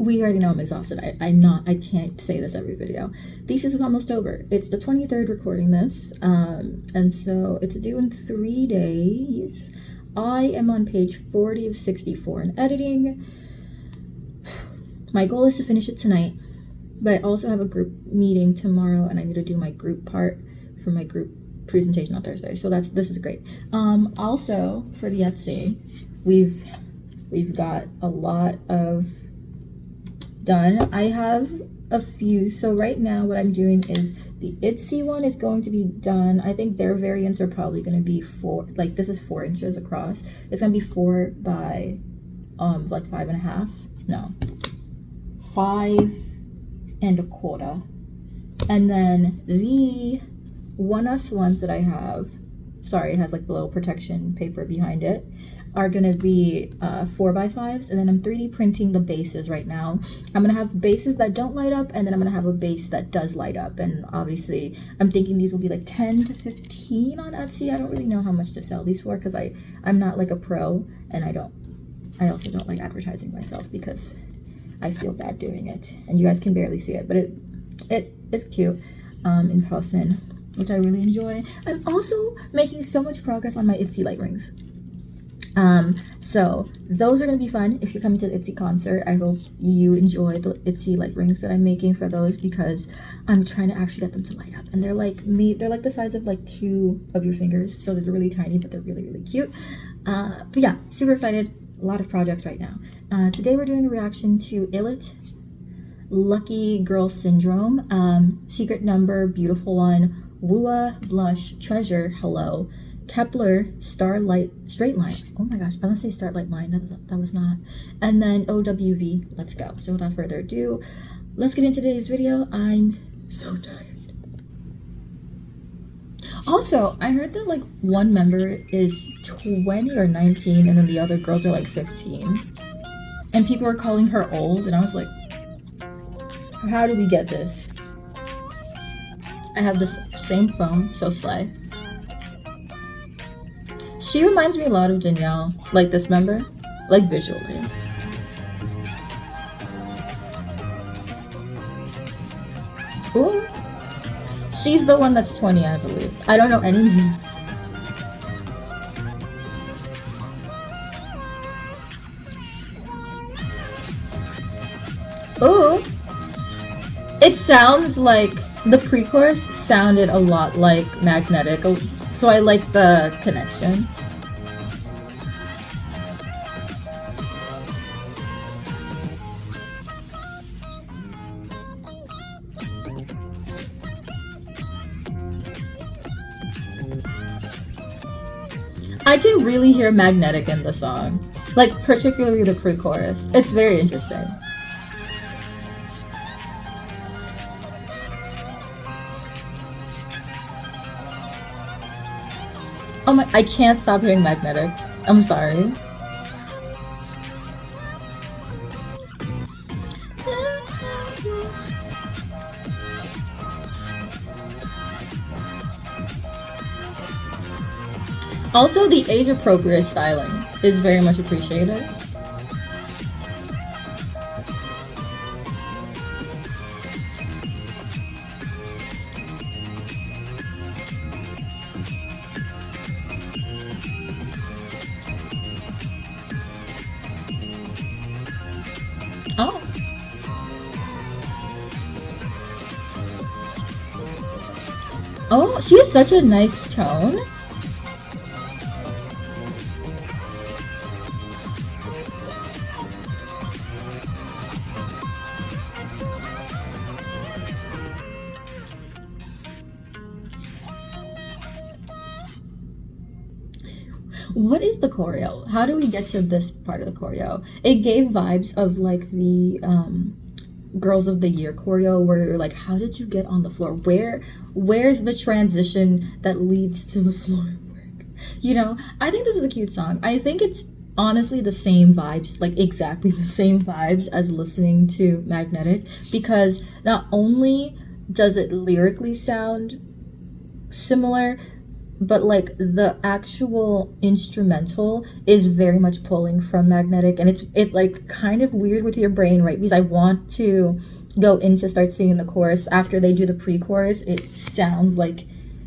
we already know I'm exhausted. I can't say this every video. Thesis is almost over. It's the 23rd recording this, and so it's due in 3 days. I am on page 40 of 64 in editing. My goal is to finish it tonight, but I also have a group meeting tomorrow, and I need to do my group part for my group presentation on Thursday. So this is great. Also for the Etsy, we've got a lot of done. I have a few. So right now what I'm doing is the Etsy one is going to be done. I think their variants are probably going to be this is 4 inches across. It's going to be 4 by like 5.5. No, 5 1/4. And then the WOOAH ones that I have, sorry, it has like the little protection paper behind it, are gonna be 4 by 5s, and then I'm 3D printing the bases right now. I'm gonna have bases that don't light up, and then I'm gonna have a base that does light up, and obviously I'm thinking these will be like 10 to 15 on Etsy. I don't really know how much to sell these for because I'm not like a pro, and I also don't like advertising myself because I feel bad doing it, and you guys can barely see it, but it's cute in person, which I really enjoy. I'm also making so much progress on my Etsy light rings. So those are going to be fun if you're coming to the Etsy concert. I hope you enjoy the Etsy light rings that I'm making for those, because I'm trying to actually get them to light up, and they're like the size of like 2 of your fingers, so they're really tiny, but they're really, really cute. But yeah, super excited. A lot of projects right now. Today we're doing a reaction to ILLIT, Lucky Girl Syndrome, Secret Number, Beautiful One, WOOAH, Blush, Treasure, Hello, Kep1er, Starlight, Straight Line. Oh my gosh, I was gonna say Starlight Line, that was not. And then OWV, let's go. So without further ado, let's get into today's video. I'm so tired. Also, I heard that like one member is 20 or 19, and then the other girls are like 15. And people were calling her old, and I was like, how do we get this? I have this same phone, so slay. She reminds me a lot of Danielle, like this member, like visually. Ooh. She's the one that's 20, I believe. I don't know any names. Ooh. It sounds like the pre-chorus sounded a lot like Magnetic, so I like the connection. I can really hear Magnetic in the song, like particularly the pre-chorus. It's very interesting. Oh my, I can't stop hearing Magnetic. I'm sorry. Also, the age-appropriate styling is very much appreciated. Oh. Oh, she has such a nice tone. What is the choreo? How do we get to this part of the choreo? It gave vibes of like the Girls of the Year choreo, where you're like, how did you get on the floor? Where's the transition that leads to the floor work? You know, I think this is a cute song. I think it's honestly the same vibes, like exactly the same vibes as listening to Magnetic, because not only does it lyrically sound similar, but like the actual instrumental is very much pulling from Magnetic, and it's like kind of weird with your brain, right? Because I want to go in to start singing the chorus after they do the pre-chorus. It sounds like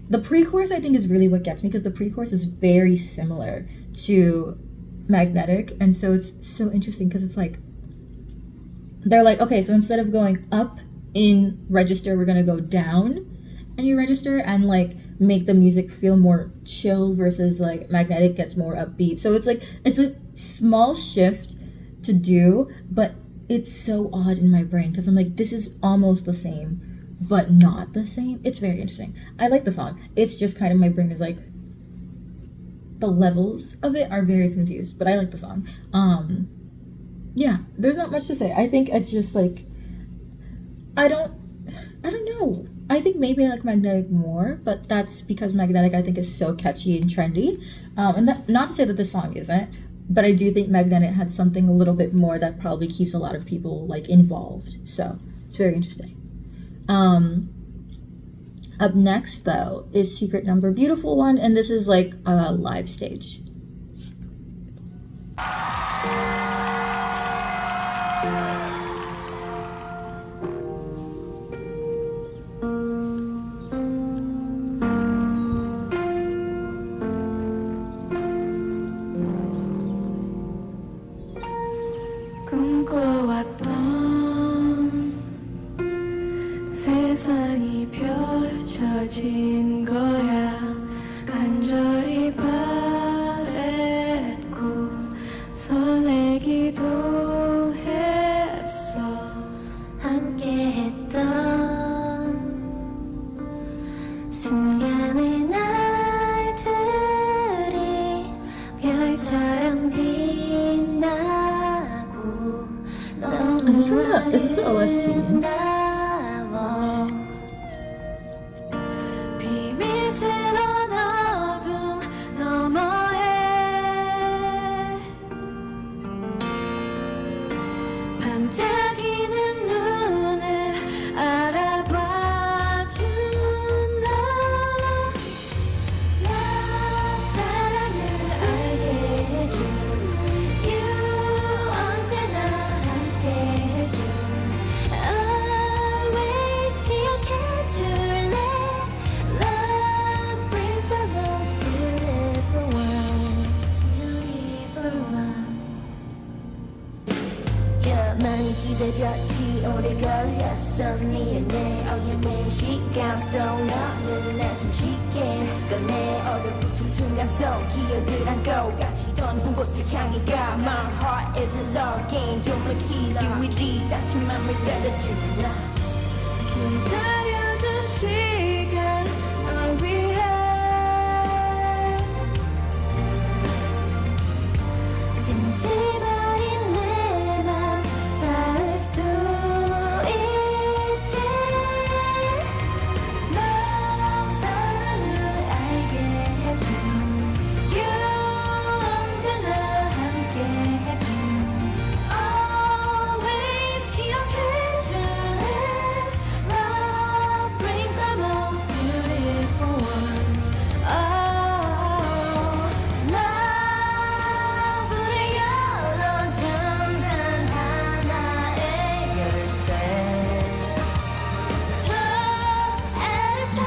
the pre-chorus, I think, is really what gets me, because the pre-chorus is very similar to Magnetic, and so it's so interesting because it's like they're like, okay, so instead of going up in register, we're gonna go down in your register and like make the music feel more chill, versus like Magnetic gets more upbeat. So it's like it's a small shift to do, but it's so odd in my brain because I'm like, this is almost the same but not the same. It's very interesting. I like the song. It's just kind of, my brain is like, the levels of it are very confused, but I like the song. Yeah, there's not much to say. I think it's just like, I don't know. I think maybe I like Magnetic more, but that's because Magnetic, I think, is so catchy and trendy. And that, not to say that this song isn't, but I do think Magnetic had something a little bit more that probably keeps a lot of people like involved. So it's very interesting. Up next though is Secret Number, Beautiful One, and this is like a live stage. 세상이 펼쳐진 거야. 간절히 바랬고 설레기도 했어. 함께했던 순간의 날들이 별처럼 빛나고. Is this an OST? 기다렸지 오래 걸렸어 네의 내 어연한 시간 속 너는 내 숨쉬게 꺼내 얼어붙은 순간 속 기억을 안고 같이 떠나던 곳을 향해 가. My heart is a login 용을 기울이 닫힌 맘을 열어주라. 기다려준 시간 널 위해 진심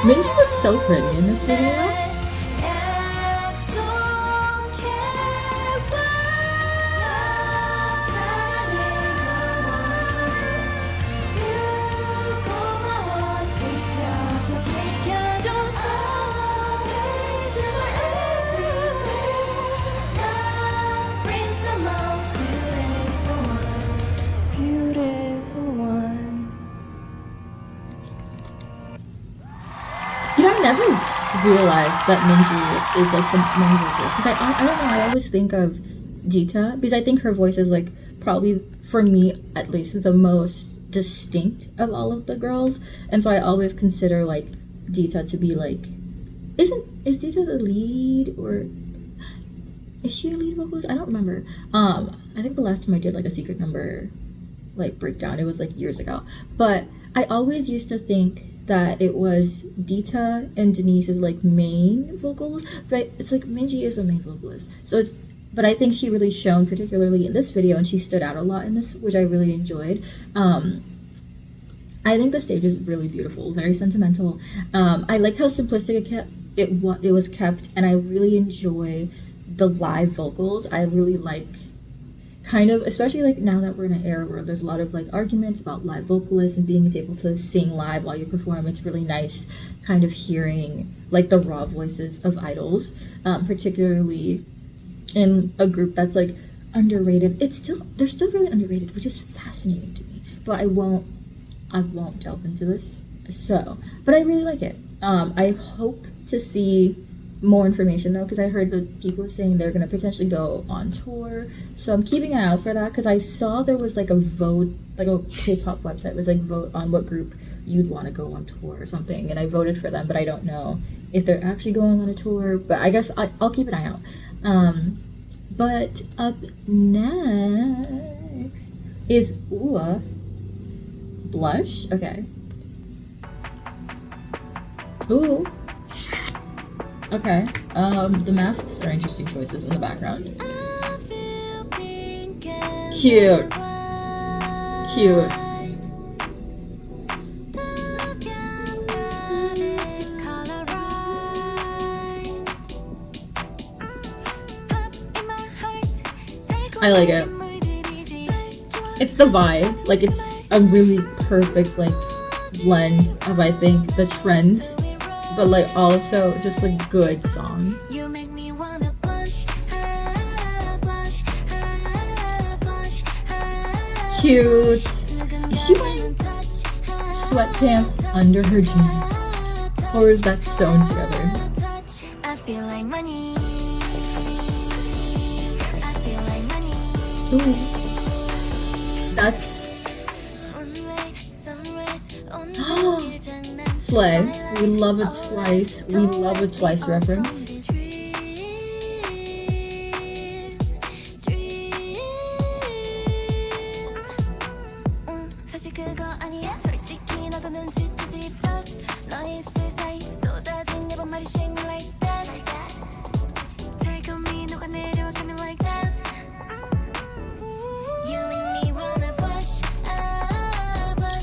Minji looks so pretty in this video. You know, I never realized that Minji is like the main vocalist, because I don't know, I always think of Dita, because I think her voice is like probably, for me at least, the most distinct of all of the girls, and so I always consider like Dita to be like, is Dita the lead, or is she a lead vocalist? I don't remember. I think the last time I did like a Secret Number like breakdown, it was like years ago, but I always used to think that it was Dita and Denise's like main vocals, but it's like Minji is the main vocalist, so it's. But I think she really shone, particularly in this video, and she stood out a lot in this, which I really enjoyed. I think the stage is really beautiful, very sentimental. I like how simplistic it was kept, and I really enjoy the live vocals. I really like kind of, especially like now that we're in an era where there's a lot of like arguments about live vocalists and being able to sing live while you perform. It's really nice kind of hearing like the raw voices of idols, particularly in a group that's like underrated. They're still really underrated, which is fascinating to me, but I won't delve into this. So, but I really like it. I hope to see more information though, because I heard that people were saying they're gonna potentially go on tour, so I'm keeping an eye out for that, because I saw there was like a vote, like a K-pop website was like vote on what group you'd want to go on tour or something, and I voted for them, but I don't know if they're actually going on a tour, but I guess I'll keep an eye out. But up next is WOOAH Blush. Okay. Ooh. Okay. The masks are interesting choices in the background. Cute. Cute. I like it. It's the vibe. Like, it's a really perfect, like, blend of, I think, the trends, but, like, also just a good song. Cute. Is she wearing sweatpants under her jeans? Or is that sewn together? Ooh. That's Slay. We love a Twice. We love a Twice reference.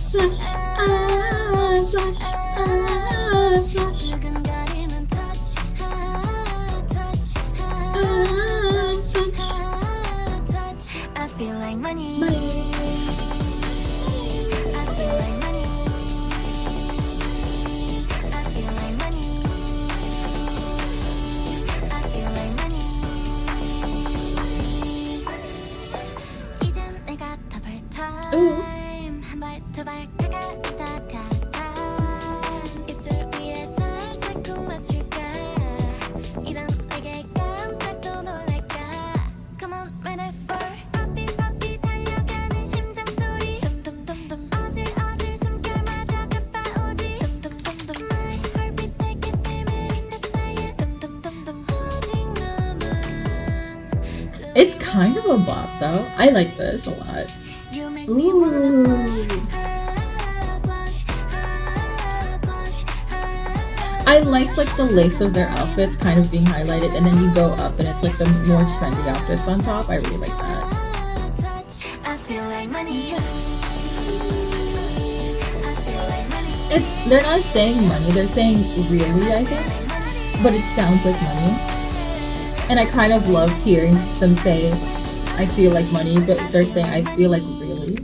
Flush, flush, flush. I feel like money. Ooh. It's kind of a bop though. I like this a lot. Ooh. I like the lace of their outfits kind of being highlighted, and then you go up and it's like the more trendy outfits on top. I really like that. They're not saying money, they're saying really, I think, but it sounds like money. And I kind of love hearing them say, I feel like money, but they're saying, I feel like really.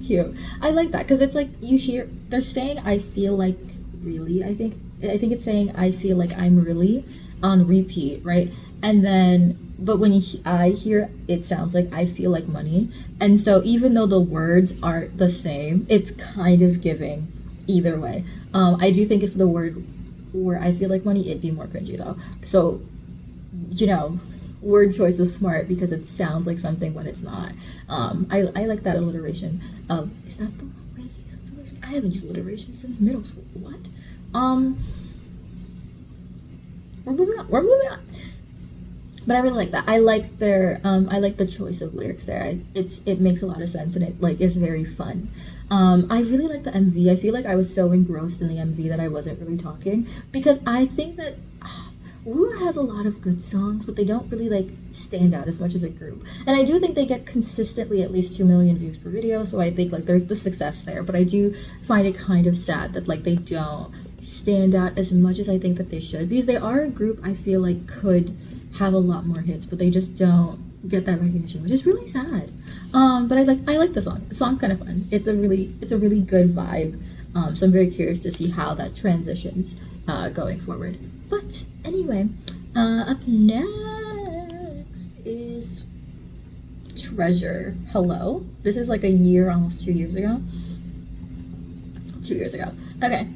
Cute. I like that, because it's like, you hear, they're saying, I feel like really, I think it's saying, I feel like I'm really on repeat, right? And then, but when I hear, it sounds like, I feel like money. And so even though the words aren't the same, it's kind of giving either way. I do think if the word were, I feel like money, it'd be more cringy though. So, you know, word choice is smart because it sounds like something when it's not. I like that alliteration. Is that the way you use alliteration? I haven't used alliteration since middle school. What? We're moving on. but I really like that. I like their I like the choice of lyrics there. It makes a lot of sense, and it like is very fun. I really like the MV. I feel like I was so engrossed in the MV that I wasn't really talking, because I think that WOOAH has a lot of good songs, but they don't really like stand out as much as a group. And I do think they get consistently at least 2 million views per video, so I think like there's the success there. But I do find it kind of sad that like they don't stand out as much as I think that they should, because they are a group I feel like could have a lot more hits, but they just don't get that recognition, which is really sad. But I like the song. The song's kind of fun. It's a really good vibe. So I'm very curious to see how that transitions going forward. But anyway, up next is Treasure. Hello. This is like a year, almost 2 years ago. 2 years ago. Okay.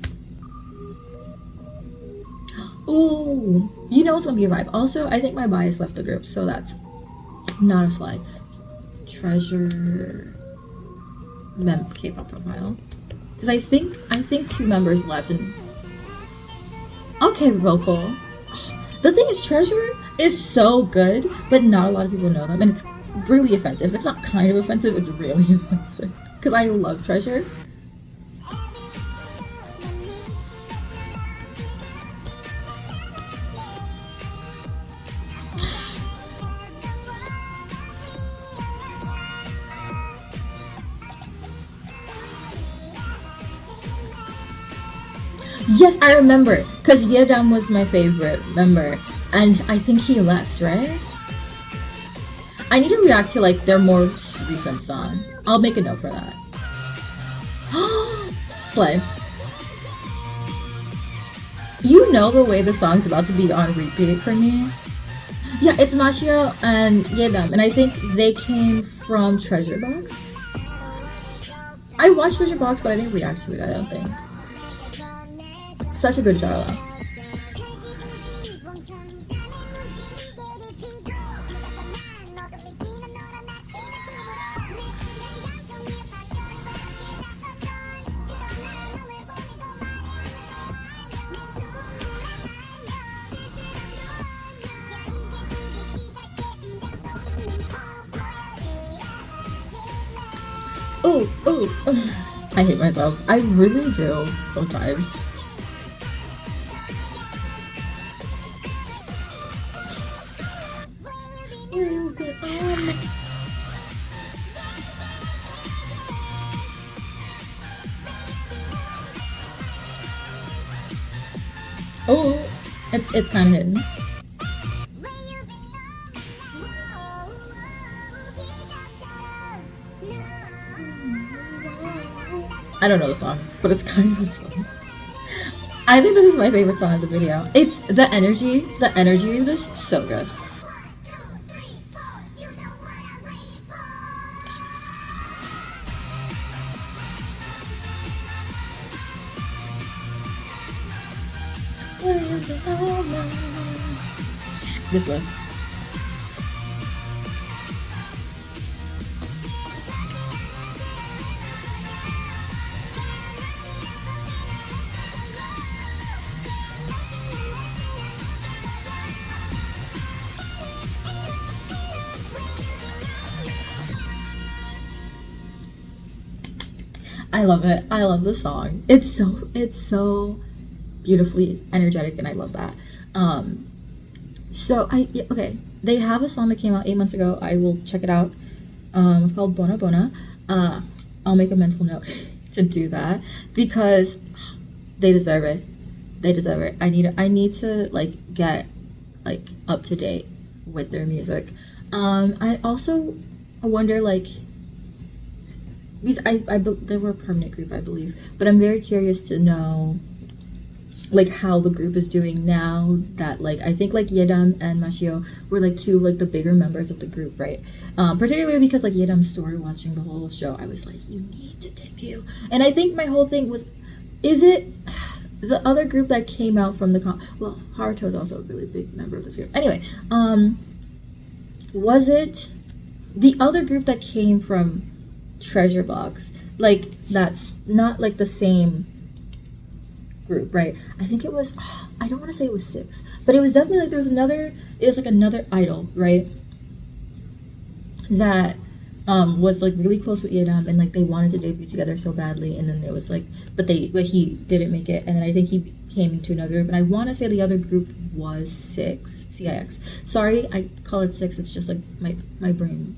Oh, you know it's gonna be a vibe. Also, I think my bias left the group, so that's not a slide. Treasure K-pop profile, because I think 2 members left. And okay, vocal. The thing is, Treasure is so good, but not a lot of people know them, and it's really offensive. It's not kind of offensive; it's really offensive. Because I love Treasure. Yes, I remember, because Yedam was my favorite member, and I think he left, right? I need to react to like their more recent song. I'll make a note for that. Slay. You know the way the song's about to be on repeat for me? Yeah, it's Mashio and Yedam, and I think they came from Treasure Box. I watched Treasure Box, but I didn't react to it, I don't think. Such a good Charla. Oh, I hate myself. I really do sometimes. Oh, it's kind of hidden. I don't know the song, but it's kind of a song. I think this is my favorite song of the video. It's the energy of this, so good. This list. I love it. I love the song. It's so beautifully energetic, and I love that. Okay, they have a song that came out 8 months ago. I will check it out. It's called Bona Bona. I'll make a mental note to do that, because they deserve it. They deserve it. I need to like get like up to date with their music. I also wonder, like, because they were a permanent group, I believe, but I'm very curious to know like how the group is doing now that, like, I think like Yedam and Mashio were like 2 of like the bigger members of the group, right? Particularly because like Yedam's story, watching the whole show, I was like, you need to debut. And I think my whole thing was, is it the other group that came out from the well, Haruto is also a really big member of this group. Anyway, was it the other group that came from Treasure Box? Like, that's not like the same group, right? I think it was I don't want to say it was 6, but it was definitely like it was like another idol, right? That was like really close with Yedam, and like they wanted to debut together so badly, and then there was like, but he didn't make it, and then I think he came into another group, and I want to say the other group was CIX. Sorry, I call it 6. It's just like my brain.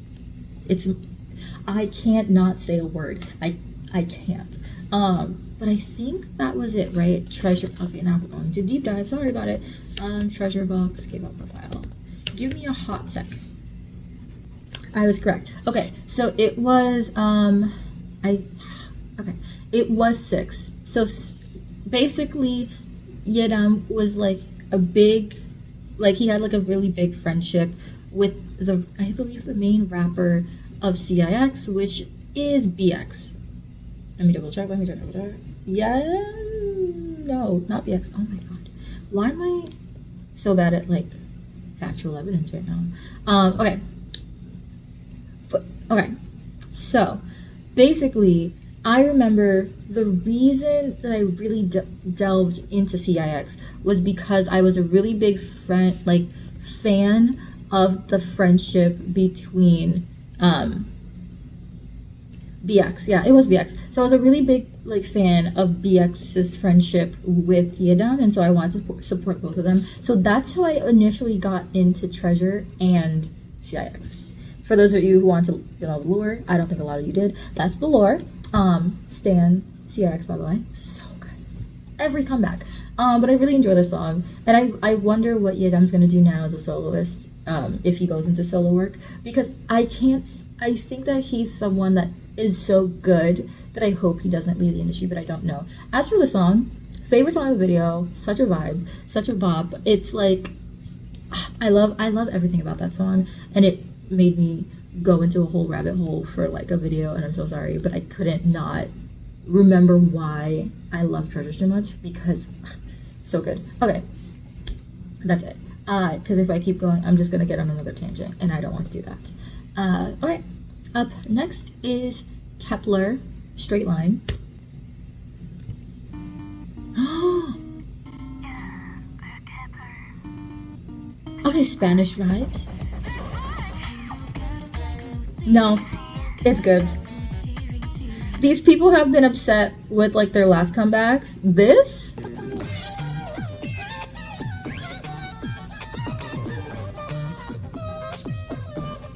I can't not say a word. I can't. But I think that was it, right? Treasure. Okay, now we're going to deep dive. Sorry about it. Treasure box, K-pop profile. Give me a hot sec. I was correct. Okay, so it was it was 6. So basically, Yedam was like a big, like he had like a really big friendship with I believe the main rapper of CIX, which is BX. Let me double check. Yeah, no, not BX. Oh my god, why am I so bad at like factual evidence right now? Okay, so basically, I remember the reason that I really delved into CIX was because I was a really big fan of the friendship between BX. Yeah, it was BX. So I was a really big fan of BX's friendship with Yedam, and so I wanted to support both of them. So that's how I initially got into Treasure and CIX. For those of you who want to know the lore, I don't think a lot of you did. That's the lore. Stan CIX, by the way, so good. Every comeback. But I really enjoy this song, and I wonder what Yedam's gonna do now as a soloist, if he goes into solo work, because I think that he's someone that is so good that I hope he doesn't leave the industry, but I don't know. As for the song, favorite song of the video, such a vibe, such a bop. It's like, I love everything about that song, and it made me go into a whole rabbit hole for like a video, and I'm so sorry, but I couldn't not remember why I love Treasure so much, because so good. Okay, that's it, because if I keep going, I'm just gonna get on another tangent, and I don't want to do that. Okay, up next is Kep1er, Straight Line. Okay, Spanish vibes. No, it's good. These people have been upset with like their last comebacks. This?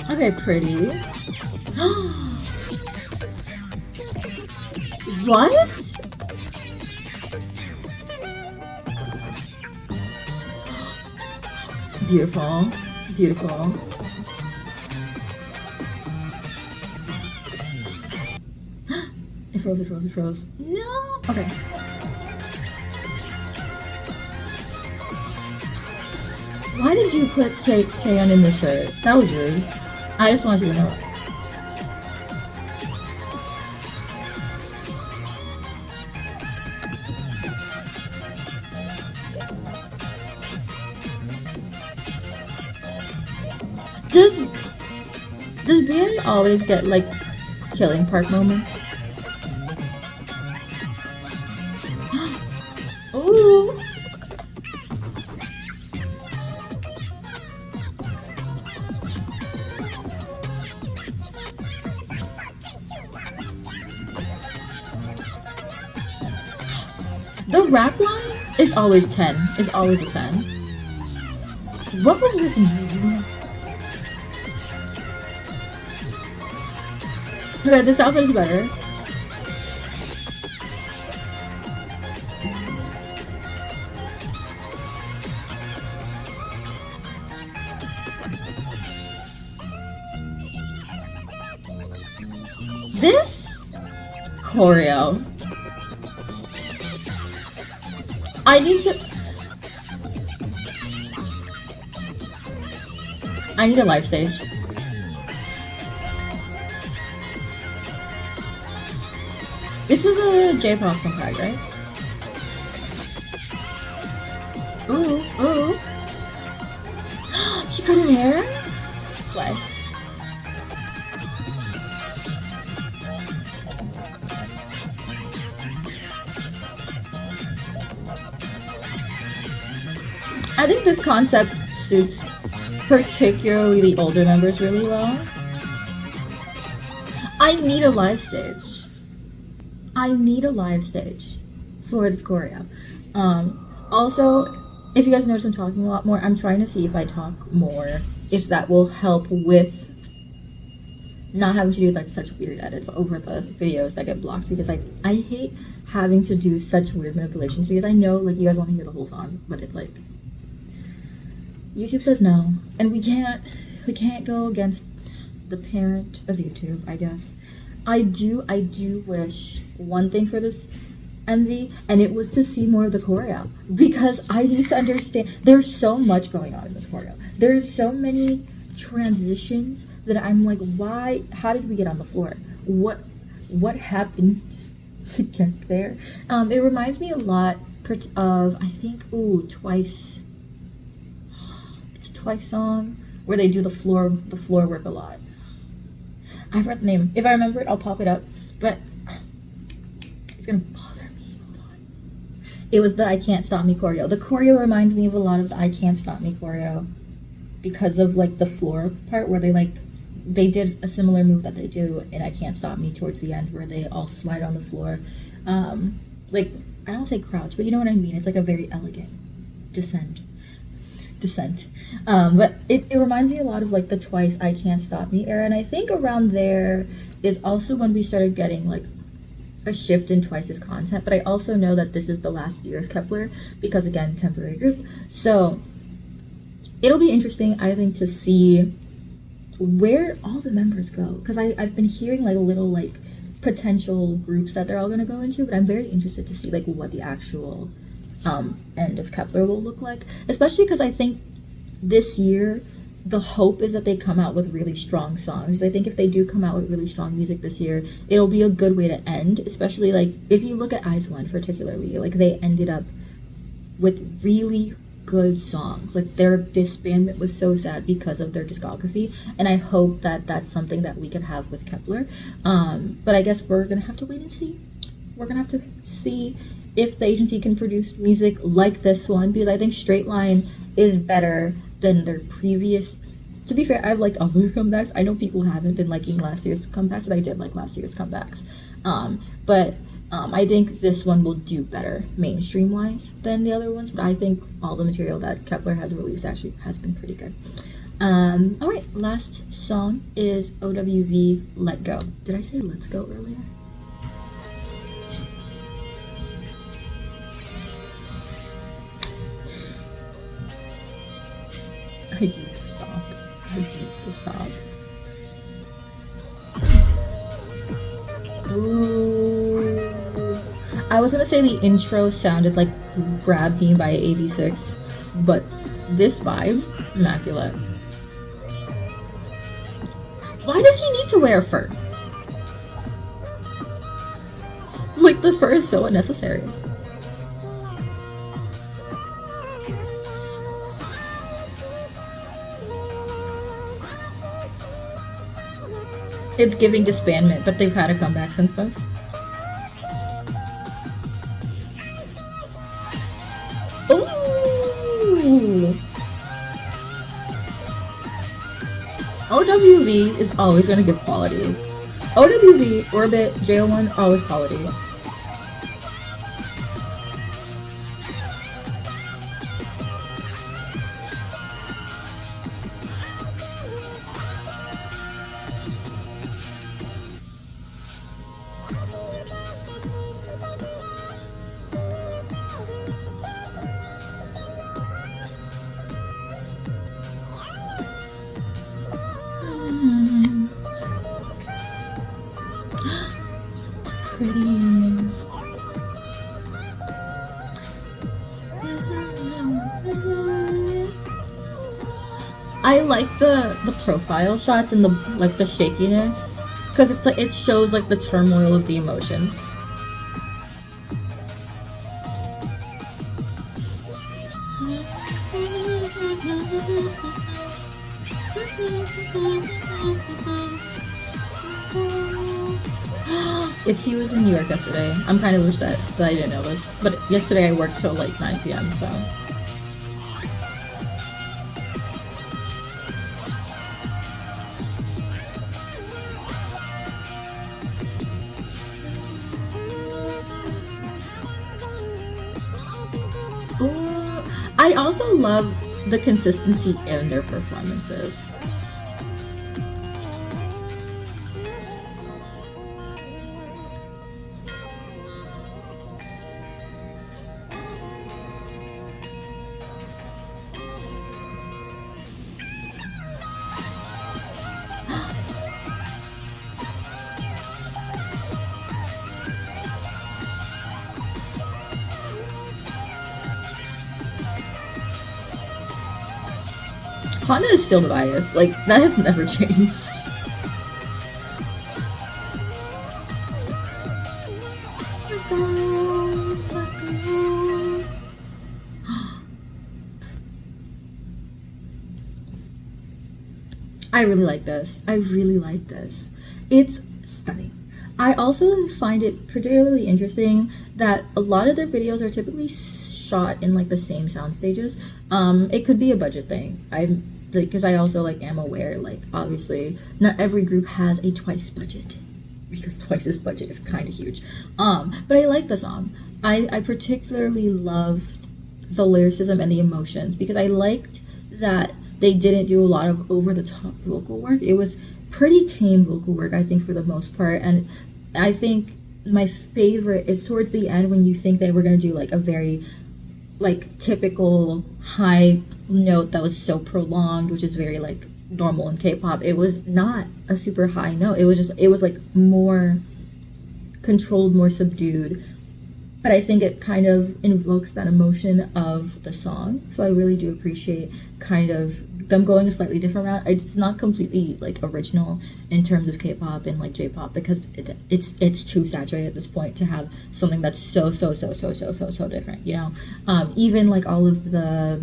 Okay, pretty. What? Beautiful. Beautiful. It froze. No! Okay. Why did you put Taeyeon in the shirt? That was rude. I just wanted you to know. Does BA always get like killing park moments? Ooh. The rap line is always 10. Is always a 10. What was this movie? Okay, this outfit is better. This choreo. I need a live stage. This is a J-pop from Pride, right? Ooh, ooh. She cut her hair? Slay. I think this concept suits particularly the older members really well. I need a live stage. I need a live stage for this choreo. Also, if you guys notice I'm talking a lot more, I'm trying to see if I talk more, if that will help with not having to do like such weird edits over the videos that get blocked, because I hate having to do such weird manipulations, because I know like you guys want to hear the whole song, but it's like YouTube says no, and we can't go against the parent of YouTube, I guess. I do wish one thing for this MV, and it was to see more of the choreo, because I need to understand. There's so much going on in this choreo. There's so many transitions that I'm like, why? How did we get on the floor? What happened to get there? It reminds me a lot of, I think, Twice. It's a Twice song where they do the floor work a lot. I forgot the name. If I remember it, I'll pop it up. But it's gonna bother me. Hold on. It was the I Can't Stop Me choreo. The choreo reminds me of a lot of the I Can't Stop Me choreo because of like the floor part where they did a similar move that they do in I Can't Stop Me towards the end, where they all slide on the floor. Like, I don't say crouch, but you know what I mean. It's like a very elegant descent. But it reminds me a lot of like the Twice I Can't Stop Me era, and I think around there is also when we started getting like a shift in Twice's content. But I also know that this is the last year of Kep1er, because again, temporary group, so it'll be interesting, I think, to see where all the members go, because I've been hearing like little like potential groups that they're all going to go into, but I'm very interested to see like what the actual end of Kep1er will look like, especially because I think this year the hope is that they come out with really strong songs. I think if they do come out with really strong music this year, it'll be a good way to end, especially like if you look at IZ*ONE particularly, like they ended up with really good songs. Like their disbandment was so sad because of their discography, and I hope that that's something that we can have with Kep1er. But I guess we're gonna have to wait and see. We're gonna have to see if the agency can produce music like this one, because I think Straight Line is better than their previous. To be fair, I've liked all their comebacks. I know people haven't been liking last year's comebacks, but I did like last year's comebacks. But I think this one will do better mainstream wise than the other ones, but I think all the material that Kep1er has released actually has been pretty good. All right, last song is OWV Let Go. Did I say Let's Go earlier? I need to stop. Ooh. I was gonna say the intro sounded like Grab Me by AB6, but this vibe, immaculate. Why does he need to wear fur? Like, the fur is so unnecessary. It's giving disbandment, but they've had a comeback since this. Ooh! OWV is always going to give quality. OWV, Orbit, JO1, always quality. Pretty. I like the profile shots and the shakiness, because it's like it shows like the turmoil of the emotions. He was in New York yesterday. I'm kind of upset that I didn't know this, but yesterday I worked till like 9 p.m. so I also love the consistency in their performances. Hana is still the bias. Like, that has never changed. I really like this. I really like this. It's stunning. I also find it particularly interesting that a lot of their videos are typically shot in like the same sound stages. It could be a budget thing. I'm like, because I also like am aware, like, obviously not every group has a twice budget, because twice's budget is kind of huge. But I like the song. I particularly loved the lyricism and the emotions, because I liked that they didn't do a lot of over-the-top vocal work. It was pretty tame vocal work, I think, for the most part. And I think my favorite is towards the end, when you think they were going to do like a very like typical high note that was so prolonged, which is very like normal in K-pop. It was not a super high note. It was like more controlled, more subdued. But I think it kind of invokes that emotion of the song. So I really do appreciate kind of them going a slightly different route. It's not completely like original in terms of K-pop and like J-pop, because it's too saturated at this point to have something that's so different, you know? Even like all of the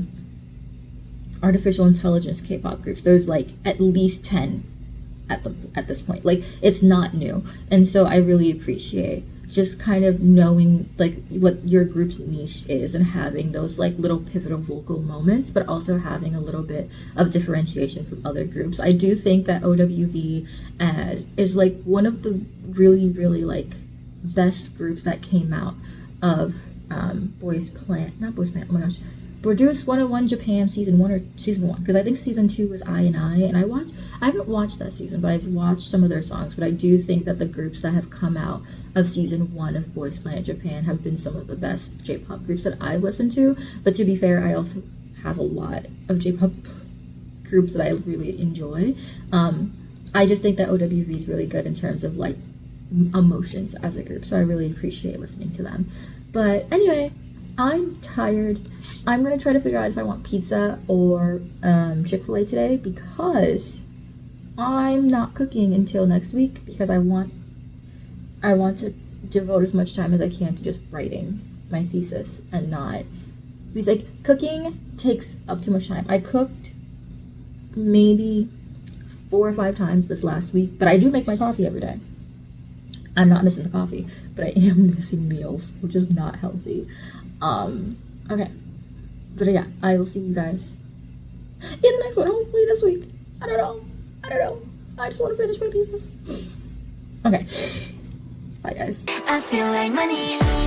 artificial intelligence K-pop groups, there's like at least 10 at this point. Like, it's not new. And so I really appreciate just kind of knowing like what your group's niche is, and having those like little pivotal vocal moments, but also having a little bit of differentiation from other groups. I do think that OWV is like one of the really like best groups that came out of Produce 101 Japan season 1, because I think season 2 was I, and I haven't watched that season, but I've watched some of their songs. But I do think that the groups that have come out of season 1 of Boys Planet Japan have been some of the best J-pop groups that I've listened to. But to be fair, I also have a lot of J-pop groups that I really enjoy. I just think that OWV is really good in terms of like emotions as a group, so I really appreciate listening to them. But anyway, I'm tired. I'm gonna try to figure out if I want pizza or Chick-fil-A today, because I'm not cooking until next week, because I want to devote as much time as I can to just writing my thesis, and not, because like cooking takes up too much time. I cooked maybe 4 or 5 times this last week, but I do make my coffee every day. I'm not missing the coffee, but I am missing meals, which is not healthy. Okay. But yeah, I will see you guys in the next one, hopefully this week. I don't know. I just want to finish my thesis. Okay. Bye, guys. I feel like money.